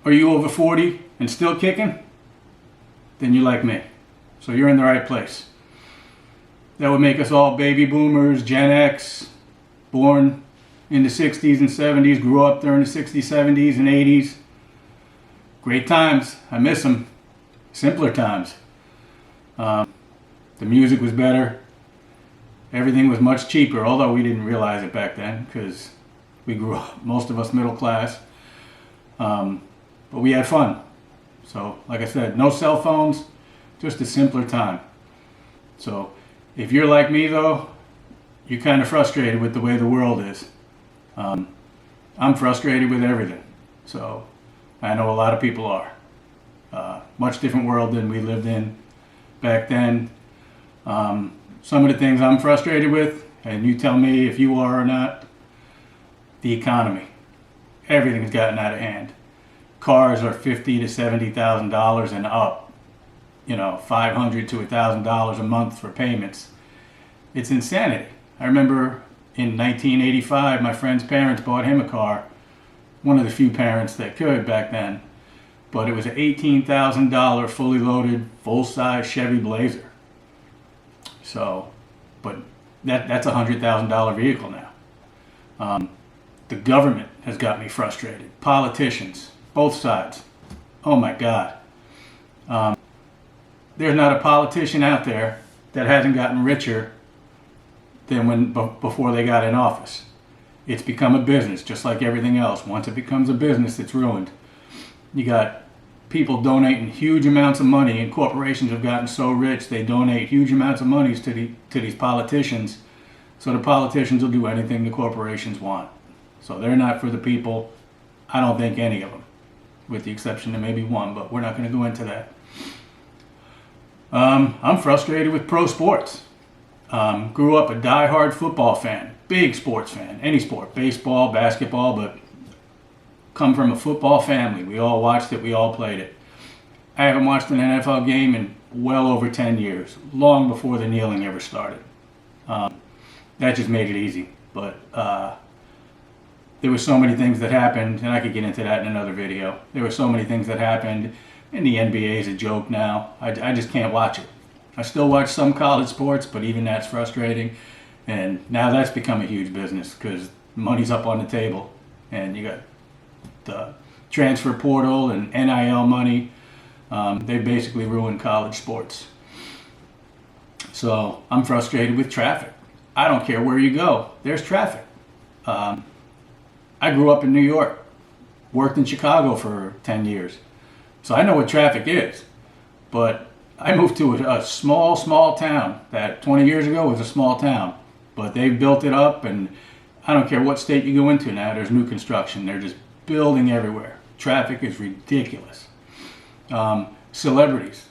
Are you over 40 and still kicking? Then you're like me. So you're in the right place. That would make us all baby boomers, Gen X, born in the 60s and 70s, grew up during the 60s, 70s, and 80s. Great times. I miss them. Simpler times. The music was better. Everything was much cheaper, although we didn't realize it back then because we grew up, most of us middle class. But we had fun. So, like I said, no cell phones, just a simpler time. So, if you're like me though, you're kind of frustrated with the way the world is. I'm frustrated with everything. So, I know a lot of people are. Much different world than we lived in back then. Some of the things I'm frustrated with, and you tell me if you are or not, the economy. Everything's gotten out of hand. Cars are $50,000 to $70,000 and up. You know, $500 to $1,000 a month for payments. It's insanity. I remember in 1985, my friend's parents bought him a car. One of the few parents that could back then. But it was an $18,000 fully loaded, full-size Chevy Blazer. So, but that's a $100,000 vehicle now. The government has got me frustrated. Politicians, both sides. Oh my God. There's not a politician out there that hasn't gotten richer than before they got in office. It's become a business, just like everything else. Once it becomes a business, it's ruined. You got people donating huge amounts of money, and corporations have gotten so rich they donate huge amounts of money to these politicians. So the politicians will do anything the corporations want. So they're not for the people. I don't think any of them, with the exception of maybe one, but we're not going to go into that. I'm frustrated with pro sports. Grew up a die-hard football fan, big sports fan, any sport, baseball, basketball, but come from a football family. We all watched it, we all played it. I haven't watched an NFL game in well over 10 years, long before the kneeling ever started. That just made it easy. But there were so many things that happened, and I could get into that in another video. There were so many things that happened, and the NBA is a joke now. I just can't watch it. I still watch some college sports, but even that's frustrating. And now that's become a huge business because money's up on the table, and you got the transfer portal and NIL money. They basically ruined college sports. So I'm frustrated with traffic. I don't care where you go, there's traffic. I grew up in New York, worked in Chicago for 10 years. So I know what traffic is. But I moved to a small town that 20 years ago was a small town. But they've built it up, and I don't care what state you go into now, there's new construction. They're just building everywhere. Traffic is ridiculous. Celebrities.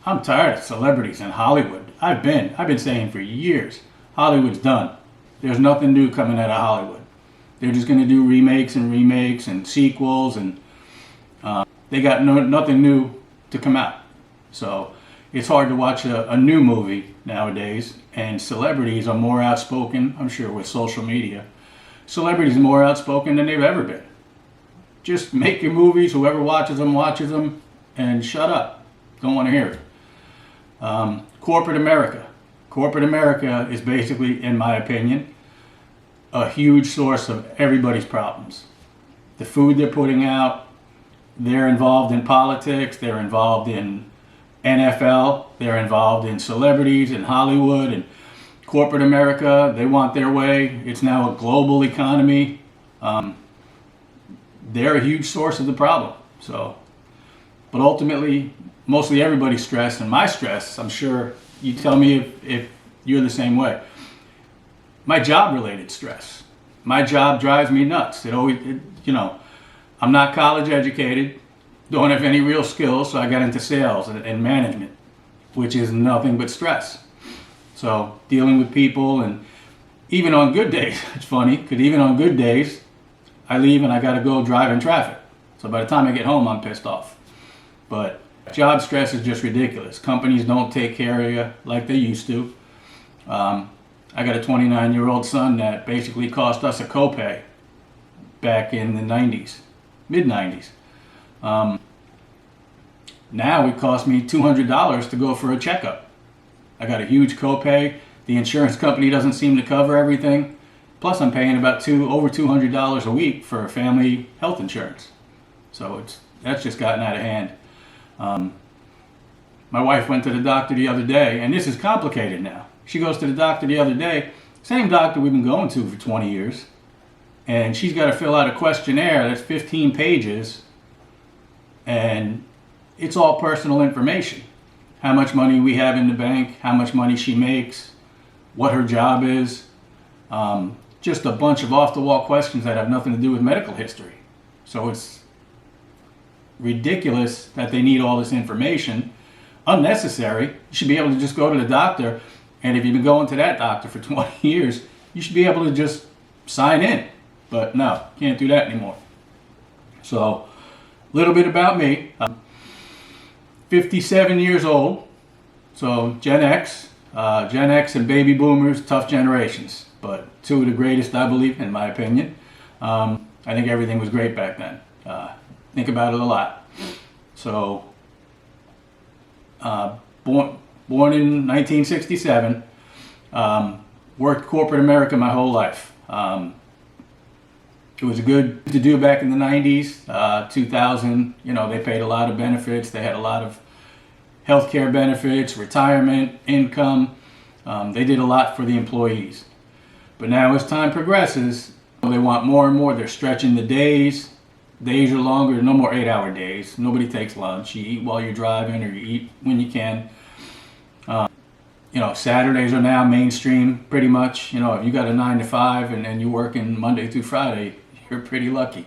I'm tired of celebrities in Hollywood. I've been saying for years, Hollywood's done. There's nothing new coming out of Hollywood. They're just going to do remakes and sequels, and they got nothing new to come out. So it's hard to watch a new movie nowadays, and celebrities are more outspoken, I'm sure with social media. Celebrities are more outspoken than they've ever been. Just make your movies, whoever watches them, and shut up. Don't want to hear it. Corporate America. Corporate America is basically, in my opinion, a huge source of everybody's problems. The food they're putting out, they're involved in politics, they're involved in NFL, they're involved in celebrities in Hollywood, and corporate America, they want their way. It's now a global economy. They're a huge source of the problem. So, but ultimately, mostly everybody's stress, and my stress, I'm sure you tell me if you're the same way. My job-related stress. My job drives me nuts. I'm not college educated, don't have any real skills, so I got into sales and management, which is nothing but stress. So dealing with people, and even on good days, it's funny, because even on good days, I leave and I got to go drive in traffic. So by the time I get home, I'm pissed off. But job stress is just ridiculous. Companies don't take care of you like they used to. I got a 29-year-old son that basically cost us a copay back in the 90s, mid-90s. Now it costs me $200 to go for a checkup. I got a huge copay. The insurance company doesn't seem to cover everything. Plus, I'm paying about over $200 a week for family health insurance. So that's just gotten out of hand. My wife went to the doctor the other day, and this is complicated now. She goes to the doctor the other day, same doctor we've been going to for 20 years, and she's got to fill out a questionnaire that's 15 pages, and it's all personal information. How much money we have in the bank, how much money she makes, what her job is. Just a bunch of off-the-wall questions that have nothing to do with medical history. So it's ridiculous that they need all this information. Unnecessary. You should be able to just go to the doctor, and if you've been going to that doctor for 20 years, you should be able to just sign in. But no, can't do that anymore. So, a little bit about me. 57 years old, so Gen X and baby boomers, tough generations, but two of the greatest, I believe, in my opinion. I think everything was great back then. Think about it a lot. So, born in 1967, worked corporate America my whole life. It was good to do back in the 90s, 2000. They paid a lot of benefits. They had a lot of healthcare benefits, retirement, income. They did a lot for the employees. But now as time progresses, they want more and more. They're stretching the days. Days are longer, no more 8-hour days. Nobody takes lunch. You eat while you're driving, or you eat when you can. Saturdays are now mainstream pretty much. If you got a 9 to 5 and you're working Monday through Friday, you're pretty lucky.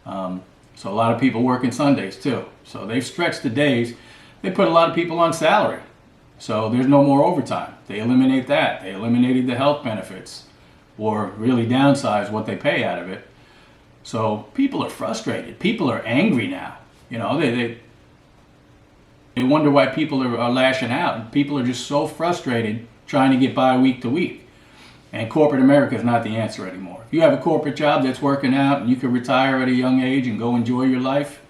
So a lot of people working Sundays too. So they've stretched the days. They put a lot of people on salary. So there's no more overtime. They eliminate that. They eliminated the health benefits, or really downsize what they pay out of it. So people are frustrated. People are angry now. They wonder why people are lashing out. People are just so frustrated trying to get by week to week. And corporate America is not the answer anymore. If you have a corporate job that's working out and you can retire at a young age and go enjoy your life,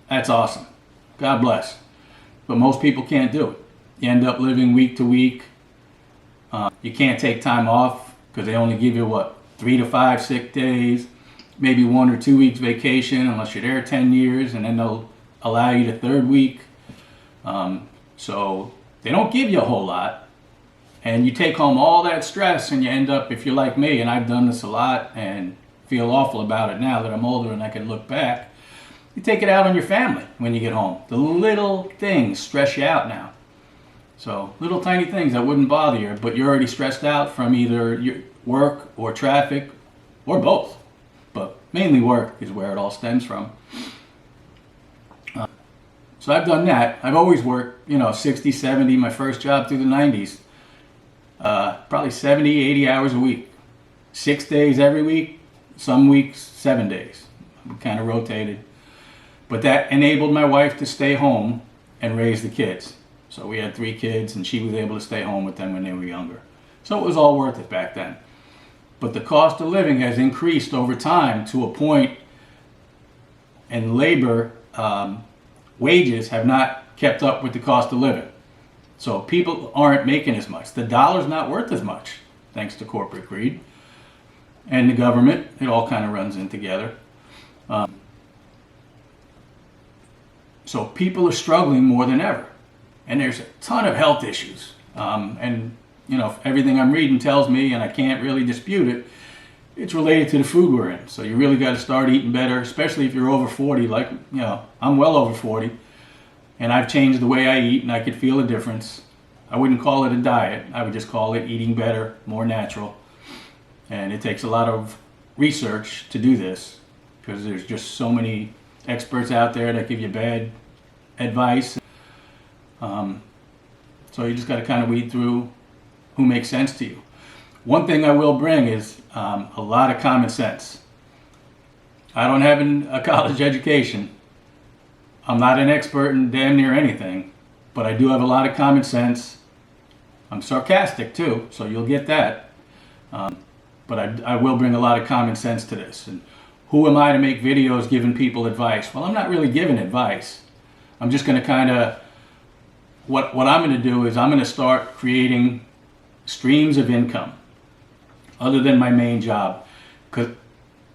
that's awesome. God bless. But most people can't do it. You end up living week to week. You can't take time off because they only give you, 3 to 5 sick days, maybe 1 or 2 weeks vacation unless you're there 10 years, and then they'll allow you the third week. So they don't give you a whole lot, and you take home all that stress, and you end up, if you're like me, and I've done this a lot and feel awful about it now that I'm older and I can look back, you take it out on your family when you get home. The little things stress you out now. So little tiny things that wouldn't bother you, but you're already stressed out from either your work or traffic or both. But mainly work is where it all stems from. So I've done that. I've always worked, 60, 70, my first job through the 90s. Probably 70, 80 hours a week. 6 days every week, some weeks 7 days. We kind of rotated. But that enabled my wife to stay home and raise the kids. So we had 3 kids, and she was able to stay home with them when they were younger. So it was all worth it back then. But the cost of living has increased over time to a point, and labor wages have not kept up with the cost of living. So people aren't making as much. The dollar's not worth as much, thanks to corporate greed and the government. It all kind of runs in together. So people are struggling more than ever. And there's a ton of health issues. Everything I'm reading tells me, and I can't really dispute it, it's related to the food we're in. So you really got to start eating better, especially if you're over 40. I'm well over 40, and I've changed the way I eat, and I could feel a difference. I wouldn't call it a diet. I would just call it eating better, more natural. And it takes a lot of research to do this, because there's just so many experts out there that give you bad advice. So you just got to kind of weed through who makes sense to you. One thing I will bring is a lot of common sense. I don't have a college education. I'm not an expert in damn near anything, but I do have a lot of common sense. I'm sarcastic too, so you'll get that. But I will bring a lot of common sense to this. And who am I to make videos giving people advice? Well, I'm not really giving advice. I'm just going to kind of, what I'm going to do is I'm going to start creating streams of income other than my main job. Because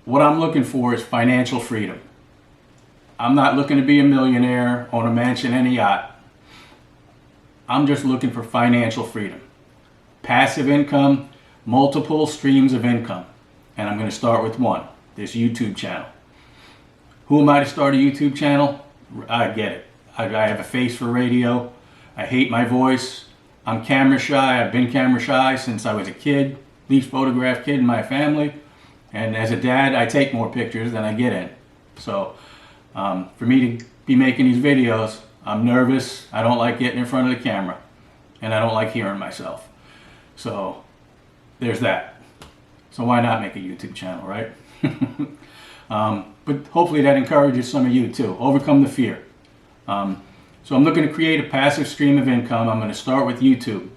what I'm looking for is financial freedom. I'm not looking to be a millionaire, own a mansion and a yacht. I'm just looking for financial freedom. Passive income, multiple streams of income. And I'm going to start with one, this YouTube channel. Who am I to start a YouTube channel? I get it. I have a face for radio. I hate my voice. I'm camera shy. I've been camera shy since I was a kid. Least photographed kid in my family. And as a dad, I take more pictures than I get in. So for me to be making these videos, I'm nervous. I don't like getting in front of the camera. And I don't like hearing myself. So there's that. So why not make a YouTube channel, right? But hopefully that encourages some of you too. Overcome the fear. So I'm looking to create a passive stream of income. I'm going to start with YouTube.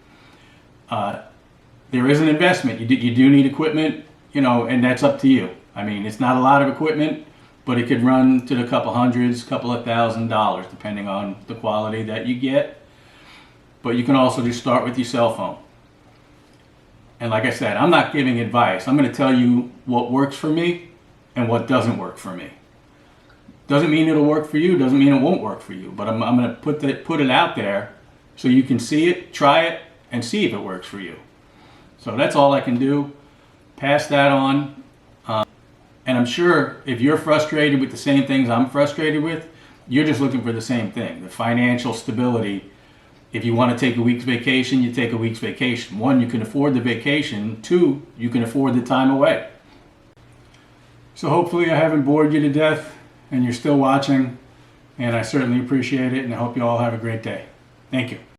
There is an investment. You do need equipment, and that's up to you. I mean, it's not a lot of equipment, but it could run to the couple hundreds, couple of $1,000s, depending on the quality that you get. But you can also just start with your cell phone. And like I said, I'm not giving advice. I'm going to tell you what works for me and what doesn't work for me. Doesn't mean it'll work for you, doesn't mean it won't work for you. But I'm going to put it out there so you can see it, try it, and see if it works for you. So that's all I can do. Pass that on. And I'm sure if you're frustrated with the same things I'm frustrated with, you're just looking for the same thing, the financial stability. If you want to take a week's vacation, you take a week's vacation. One, you can afford the vacation. Two, you can afford the time away. So hopefully I haven't bored you to death and you're still watching. And I certainly appreciate it, and I hope you all have a great day. Thank you.